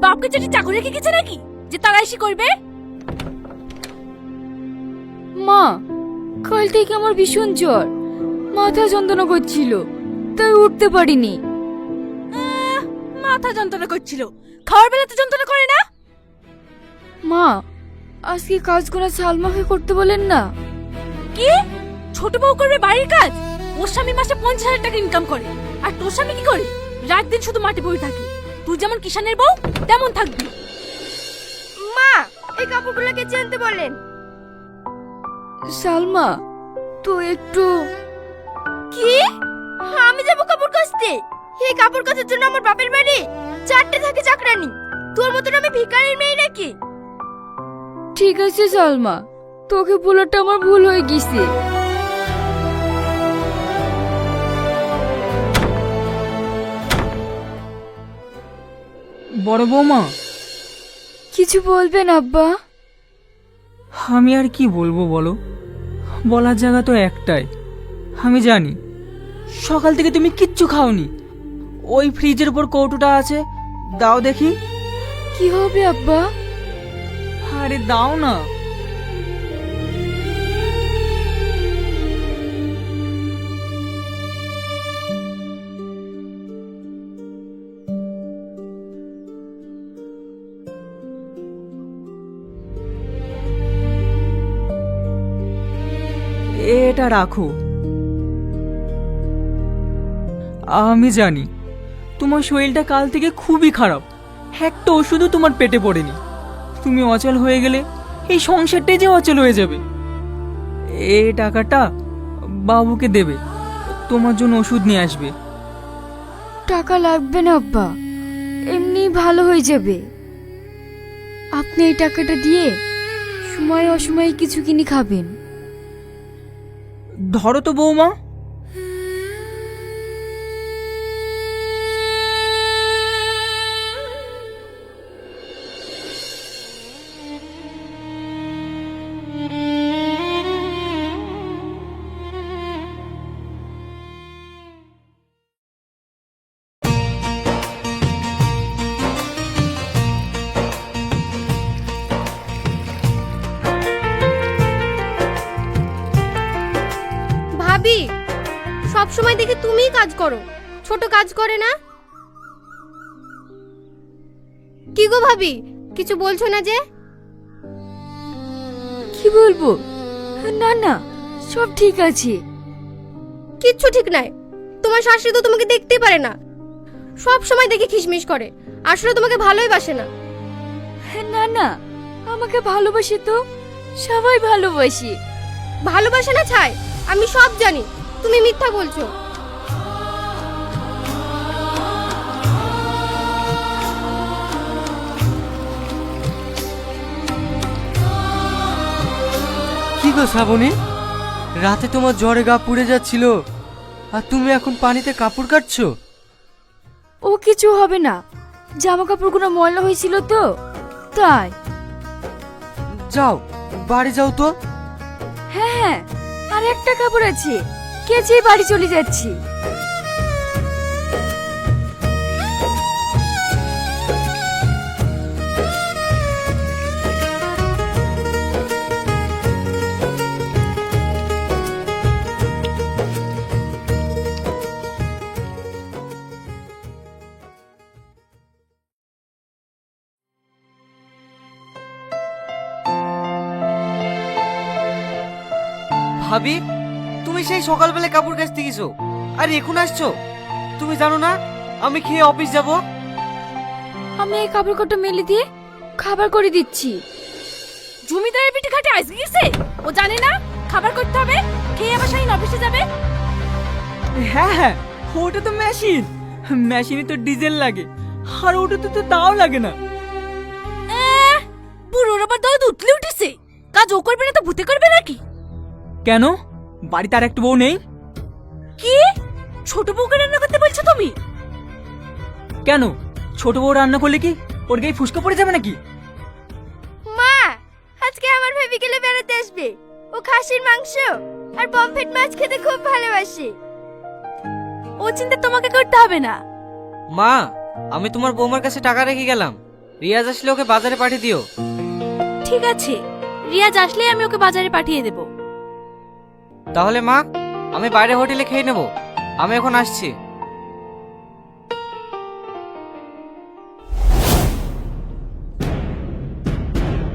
বাপকে যেটি চাকরি রেখে গেছে নাকি যে তারা এসে করবে? মা, কাল থেকে আমার ভীষণ জ্বর, মাথা যন্ত্রণা করছিল, তাই উঠতে পারিনি। মাথা যন্ত্রণা করছিল, খাওয়ার বেলাতে যন্ত্রণা করে না? মা, আজকে কাজ করা সালমাকে করতে বলেন না। কি? ছোট বউ করবে বাড়ির কাজ? ওর স্বামী মাসে 50,000 টাকা ইনকাম করে, আর তোর স্বামী কি করে? রাত দিন শুধু মাঠে বসে থাকে। তুই যেমন কিষানের বউ তেমন থাকবি। মা, এই কাপড়গুলো কেচে আনতে বলেন। সালমা, তো একটু। কি? আমি যাবো কাপড় কাচতে? এই কাপড় কাচার জন্য আমার বাপের বাড়ি 4টে থাকে চাকরানি। তোর মতন আমি ভিখারির মেয়ে নাকি? ঠিক আছে সালমা, তোকে বলাটা আমার ভুল হয়ে গেছে। বড় বৌমা, কিছু বলবেন আব্বা? আমি আর কি বলবো বলো, বলার জায়গা তো একটাই। আমি জানি সকাল থেকে তুমি কিচ্ছু খাওনি। ওই ফ্রিজের উপর কৌটোটা আছে, দাও দেখি। কি হবে আব্বা? আরে দাও না। এটা রাখো। আমি জানি তোমার শরীরটা কাল থেকে খুবই খারাপ, একটা ওষুধও তোমার পেটে পড়েনি। তুমি অচল হয়ে গেলে এই সংসারটাই যে অচল হয়ে যাবে। এই টাকাটা বাবুকে দেবে, তোমার জন্য ওষুধ নিয়ে আসবে। টাকা লাগবে না আব্বা, এমনি ভালো হয়ে যাবে। আপনি এই টাকাটা দিয়ে সময় অসময়ে কিছু কিনে খাবেন। ধরো তো বৌমা। ভাবি, সব সময় দেখি তুমিই কাজ করো, ছোট কাজ করে না। কি গো ভাবি, কিছু বলছো না যে? কি বলবো? না না, সব ঠিক আছে। কিচ্ছু ঠিক নাই। তোমার শাশুড়ি তো তোমাকে দেখতেই পারে না, সব সময় দেখি খিসমিস করে, আসলে তোমাকে ভালোই বাসে না। না না, আমাকে ভালোবাসে তো, সবাই ভালোবাসি। ভালোবাসে না ছাই, আমি সব জানি, তুমি মিথ্যা বলছো। কি গো শ্রাবণী, রাতে তোমার জ্বরে গা পুড়ে যাচ্ছিল, আর তুমি এখন পানিতে কাপড় কাটছো? ও কিছু হবে না, জামা কাপড়গুলো ময়লা হয়েছিল তো তাই। যাও বাড়ি যাও তো। হ্যাঁ হ্যাঁ, আর একটা কাপড় আছে, কেচেই বাড়ি চলে যাচ্ছি। ভাবি, তুমি সেই সকালবেলা কাপড় কাচতে গেছো আর এখন আসছো? তুমি জানো না আমি খেয়ে অফিস যাব? আমি এই কাপড় কটা মেলে দিয়ে খাবার করে দিচ্ছি। জমিদারের পিঠে ঘাটে আইস গেছে, ও জানে না খাবার করতে হবে, খেয়ে আবার শাহিন অফিসে যাবে। হ্যাঁ হ্যাঁ, ওটা তো মেশিন, মেশিনে তো ডিজেল লাগে, আর ওটাতে তো তাও লাগে না। বুড়োর আবার দৌড় উঠলে উঠেছে, কাজ ও করবে না তো ভূতে করবে নাকি? কেন, বাড়িতে আর একটা বউ নেই? কি? ছোট বউকে রান্না করতে বলছো তুমি? কেন, ছোট বউ রান্না করলে কি ওর গায়ে ফুসকা পড়ে যাবে নাকি? মা, আজকে আমার ভাবি গেলে বেড়াতে আসবে। ও খাসির মাংস আর পমফ্রেট মাছ খেতে খুব ভালোবাসে। ও চিন্তা তোমাকে করতে হবে না। মা, আমি তোমার বৌমার কাছে টাকা রেখে গেলাম, রিয়াজ আসলে ওকে বাজারে পাঠিয়ে দিও। ঠিক আছে, রিয়াজ আসলেই আমি ওকে বাজারে পাঠিয়ে দেব। তাহলে মা, আমি বাইরে হোটেলে খেয়ে নেব। আমি এখন আসছি।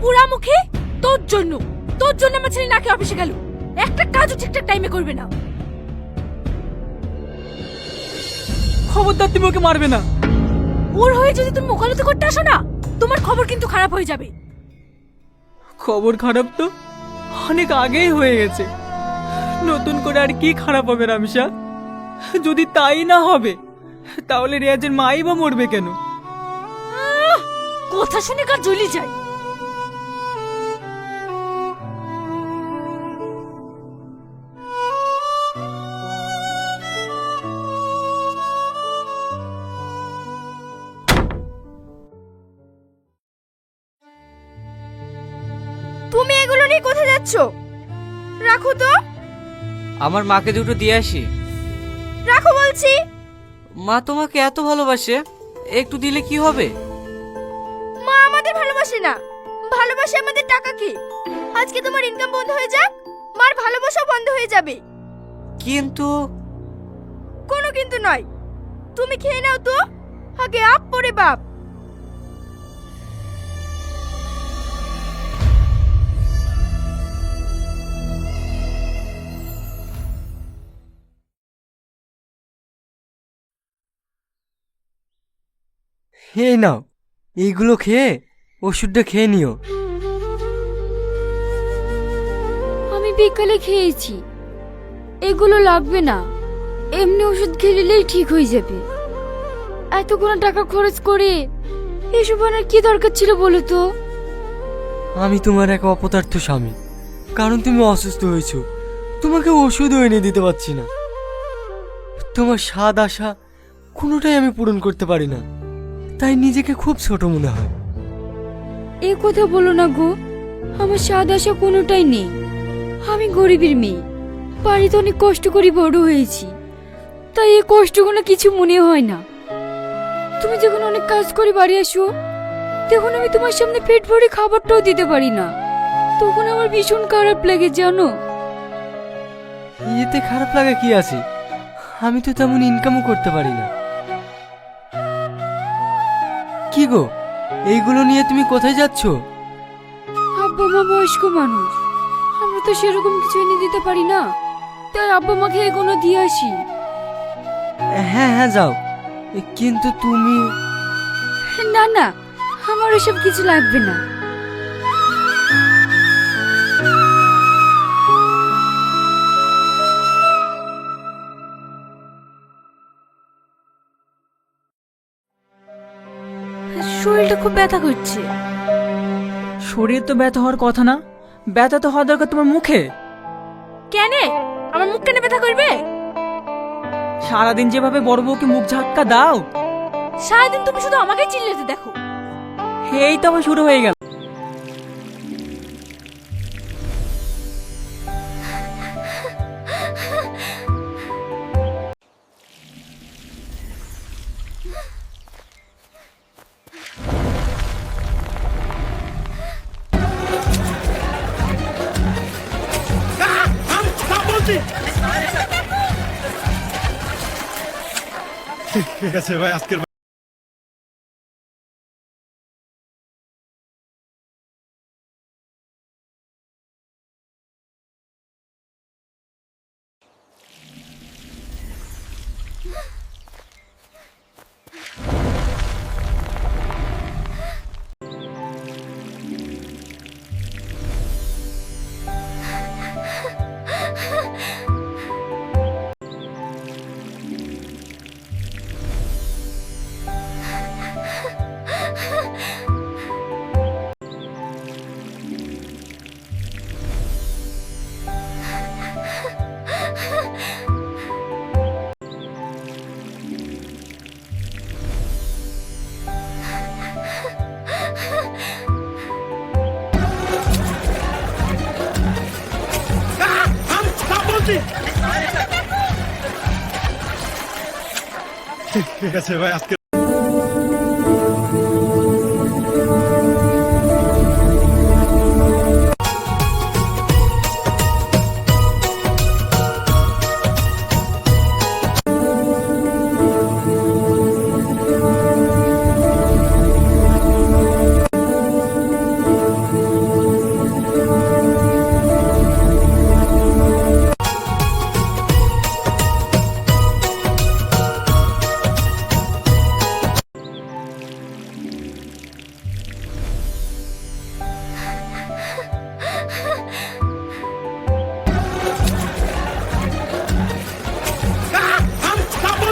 পুরা মুখে তোর জন্য আমার ছেলে নাকি অফিসে গেল, একটা কাজও ঠিকঠাক টাইমে করবে না। খবরদার তুমি ওকে মারবে না। ওর হয়ে যদি তুমি ওকালতি করতে আসো না, তোমার খবর কিন্তু খারাপ হয়ে যাবে। খবর খারাপ তো অনেক আগেই হয়ে গেছে, নতুন করে আর কি খারাপ হবে রামিসা? যদি তাই না হবে তাহলে রিয়াজের মাই বা মরবে কেন? কথা শুনে কার জ্বলি যায়। তুমি এগুলো নিয়ে কোথায় যাচ্ছ? রাখো তো। আমার মাকে দুটো দিয়ে আসি। রাখো বলছি। মা তোমাকে এত ভালোবাসে, একটু দিলে কি হবে? মা আমাদের ভালোবাসে না, ভালোবাসে আমাদের টাকা কি। আজকে তোমার ইনকাম বন্ধ হয়ে যাক, মার ভালোবাসা বন্ধ হয়ে যাবে। কিন্তু কোনো কিন্তু নয়, তুমি খেয়ে নাও তো, আগে আপ পরে বাপ। এই নাও, এইগুলো খেয়ে ওষুধটা খেয়ে নিও। আমি বিকালে খেয়েছি, এগুলো লাগবে না। এমনি ওষুধ খেলেই ঠিক হয়ে যাবে। এতগুলো টাকা খরচ করে এসব আনার কি দরকার ছিল বলো তো? আমি তোমার এক অপদার্থ স্বামী, কারণ তুমি অসুস্থ হয়েছো, তোমাকে ওষুধও এনে দিতে পারছি না। তোমার স্বাদ আশা কোনোটাই আমি পূরণ করতে পারি না, তাই নিজেকে খুব ছোট মনে হয়। এ কথা বলো না গো, আমার স্বাদ আশা কোনোটাই নেই। আমি গরিবের মেয়ে, বাড়িতে অনেক কষ্ট করে বড় হয়েছি, তাই এই কষ্টগুলো কিছু মনে হয় না। তুমি যখন অনেক কাজ করে বাড়ি আসো, তখন আমি তোমার সামনে পেট ভরে খাবারটাও দিতে পারি না, তখন আমার ভীষণ খারাপ লাগে জানো। এতে খারাপ লাগা কি আছে? আমি তো তেমন ইনকামও করতে পারি না। কি গো, এইগুলো নিয়ে তুমি কোথায় যাচ্ছ? আব্বা মা বয়স্ক মানুষ, আমরা তো সেরকম কিছু এনে দিতে পারি না, তাই আব্বা মাকে এগুলো দিয়ে আসি। হ্যাঁ হ্যাঁ যাও, কিন্তু তুমি না না, আমার ওসব কিছু লাগবে না। শরীরটা খুব ব্যথা করছে। শরীর তো ব্যথা হওয়ার কথা না, ব্যথা তো হওয়া দরকার তোমার মুখে। কেন আমার মুখ কেন ব্যথা করবে? সারাদিন যেভাবে বড় বউকে মুখ ঝাক্কা দাও, সারাদিন তুমি শুধু আমাকে চিল্লাতে দেখো। এই তো আবার শুরু হয়ে গেল। ঠিক আছে ভাই, আজকের ঠিক আছে ভাই, আজকে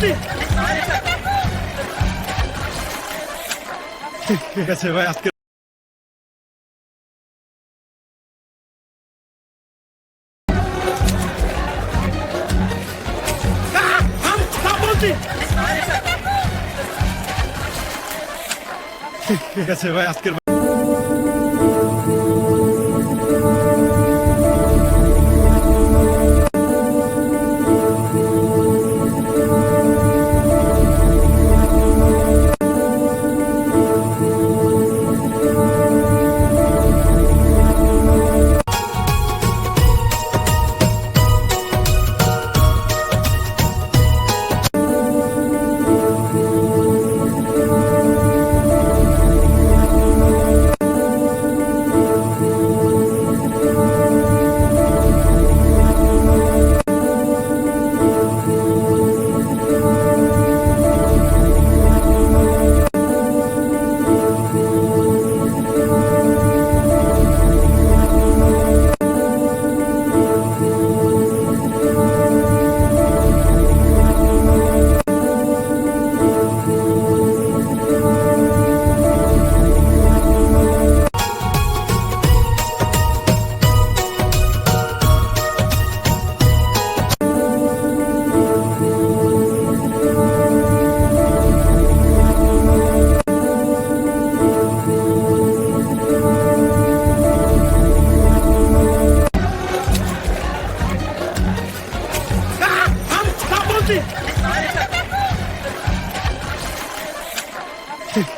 ঠিক আছে ভাই আজকে ঠিক আছে ভাই আজকের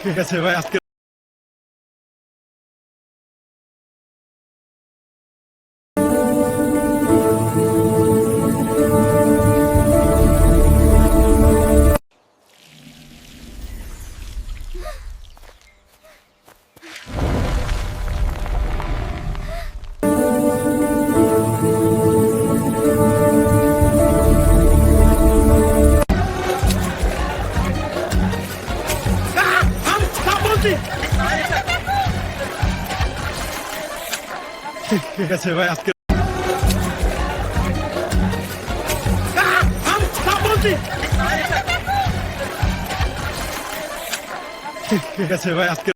ঠিক আছে ভাই আজকে ঠিক আছে ভাই আজকে ঠিক আছে ভাই আজকে